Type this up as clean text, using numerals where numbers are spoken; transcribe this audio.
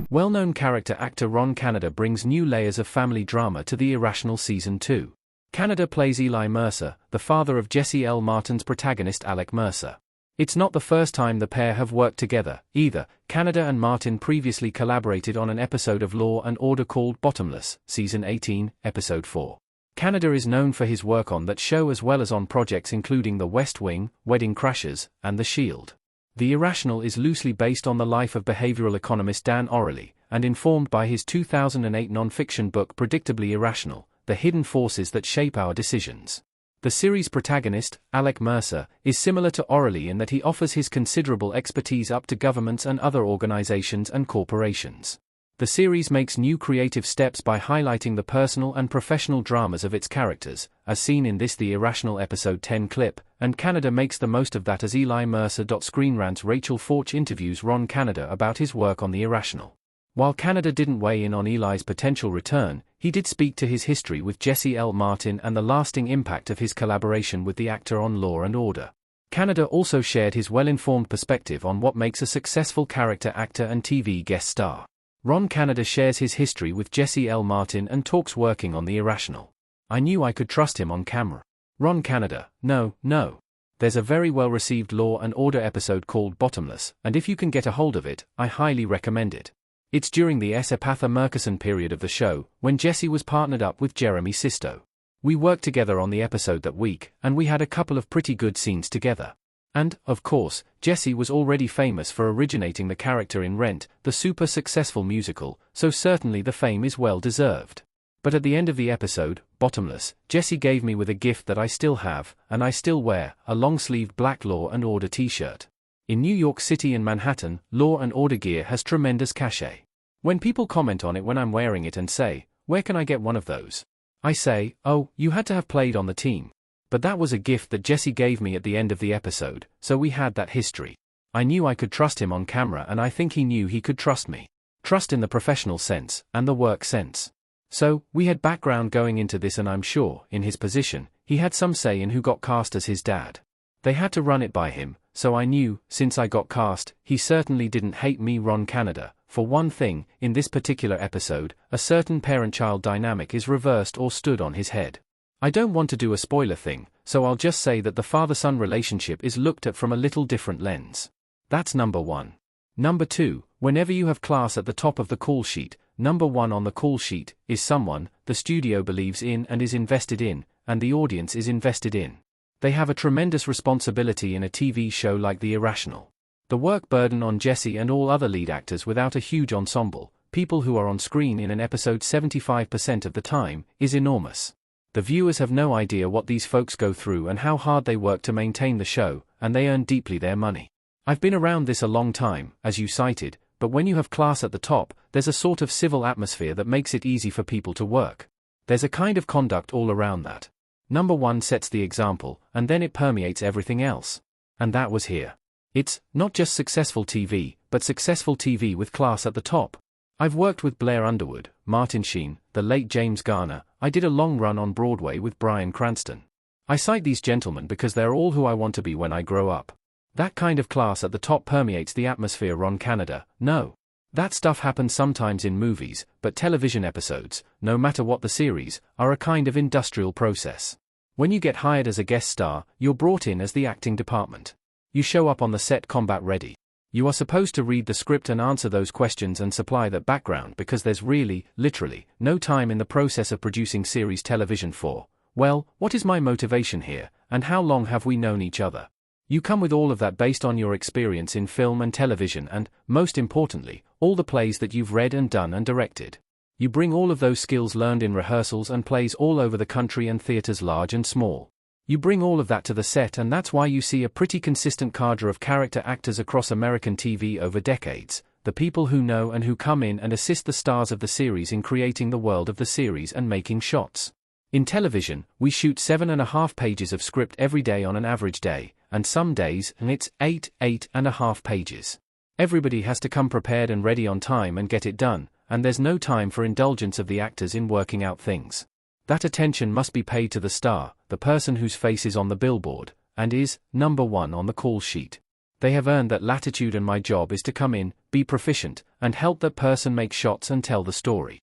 Well-known character actor Ron Canada brings new layers of family drama to the Irrational Season 2. Canada plays Eli Mercer, the father of Jesse L. Martin's protagonist Alec Mercer. It's not the first time the pair have worked together, either. Canada and Martin previously collaborated on an episode of Law and Order called Bottomless, Season 18, Episode 4. Canada is known for his work on that show as well as on projects including The West Wing, Wedding Crashers, and The Shield. The Irrational is loosely based on the life of behavioral economist Dan Orely, and informed by his 2008 non-fiction book Predictably Irrational, The Hidden Forces That Shape Our Decisions. The series' protagonist, Alec Mercer, is similar to Orely in that he offers his considerable expertise up to governments and other organizations and corporations. The series makes new creative steps by highlighting the personal and professional dramas of its characters, as seen in this The Irrational Episode 10 clip, and Canada makes the most of that as Eli Mercer. Screen Rant's Rachel Forch interviews Ron Canada about his work on The Irrational. While Canada didn't weigh in on Eli's potential return, he did speak to his history with Jesse L. Martin and the lasting impact of his collaboration with the actor on Law and Order. Canada also shared his well-informed perspective on what makes a successful character actor and TV guest star. Ron Canada shares his history with Jesse L. Martin and talks working on The Irrational. I knew I could trust him on camera. Ron Canada: No. There's a very well-received Law and Order episode called Bottomless, and if you can get a hold of it, I highly recommend it. It's during the Epatha Murkison period of the show, when Jesse was partnered up with Jeremy Sisto. We worked together on the episode that week, and we had a couple of pretty good scenes together. And, of course, Jesse was already famous for originating the character in Rent, the super successful musical, so certainly the fame is well deserved. But at the end of the episode, Bottomless, Jesse gave me with a gift that I still have, and I still wear, a long-sleeved black Law and Order t-shirt. In New York City and Manhattan, Law and Order gear has tremendous cachet. When people comment on it when I'm wearing it and say, "Where can I get one of those?" I say, "Oh, you had to have played on the team." But that was a gift that Jesse gave me at the end of the episode, so we had that history. I knew I could trust him on camera, and I think he knew he could trust me. Trust in the professional sense, and the work sense. So, we had background going into this, and I'm sure, in his position, he had some say in who got cast as his dad. They had to run it by him, so I knew, since I got cast, he certainly didn't hate me. Ron Canada: For one thing, in this particular episode, a certain parent-child dynamic is reversed or stood on his head. I don't want to do a spoiler thing, so I'll just say that the father-son relationship is looked at from a little different lens. That's number one. Number two, whenever you have class at the top of the call sheet, number one on the call sheet is someone the studio believes in and is invested in, and the audience is invested in. They have a tremendous responsibility in a TV show like The Irrational. The work burden on Jesse and all other lead actors without a huge ensemble, people who are on screen in an episode 75% of the time, is enormous. The viewers have no idea what these folks go through and how hard they work to maintain the show, and they earn deeply their money. I've been around this a long time, as you cited, but when you have class at the top, there's a sort of civil atmosphere that makes it easy for people to work. There's a kind of conduct all around that. Number one sets the example, and then it permeates everything else. And that was here. It's not just successful TV, but successful TV with class at the top. I've worked with Blair Underwood, Martin Sheen, the late James Garner. I did a long run on Broadway with Bryan Cranston. I cite these gentlemen because they're all who I want to be when I grow up. That kind of class at the top permeates the atmosphere. Ron Canada: No. That stuff happens sometimes in movies, but television episodes, no matter what the series, are a kind of industrial process. When you get hired as a guest star, you're brought in as the acting department. You show up on the set combat ready. You are supposed to read the script and answer those questions and supply that background because there's really, literally, no time in the process of producing series television for, well, what is my motivation here, and how long have we known each other? You come with all of that based on your experience in film and television and, most importantly, all the plays that you've read and done and directed. You bring all of those skills learned in rehearsals and plays all over the country and theaters large and small. You bring all of that to the set, and that's why you see a pretty consistent cadre of character actors across American TV over decades, the people who know and who come in and assist the stars of the series in creating the world of the series and making shots. In television, we shoot 7.5 pages of script every day on an average day, and some days, it's 8.5 pages. Everybody has to come prepared and ready on time and get it done, and there's no time for indulgence of the actors in working out things. That attention must be paid to the star, the person whose face is on the billboard, and is number one on the call sheet. They have earned that latitude, and my job is to come in, be proficient, and help that person make shots and tell the story.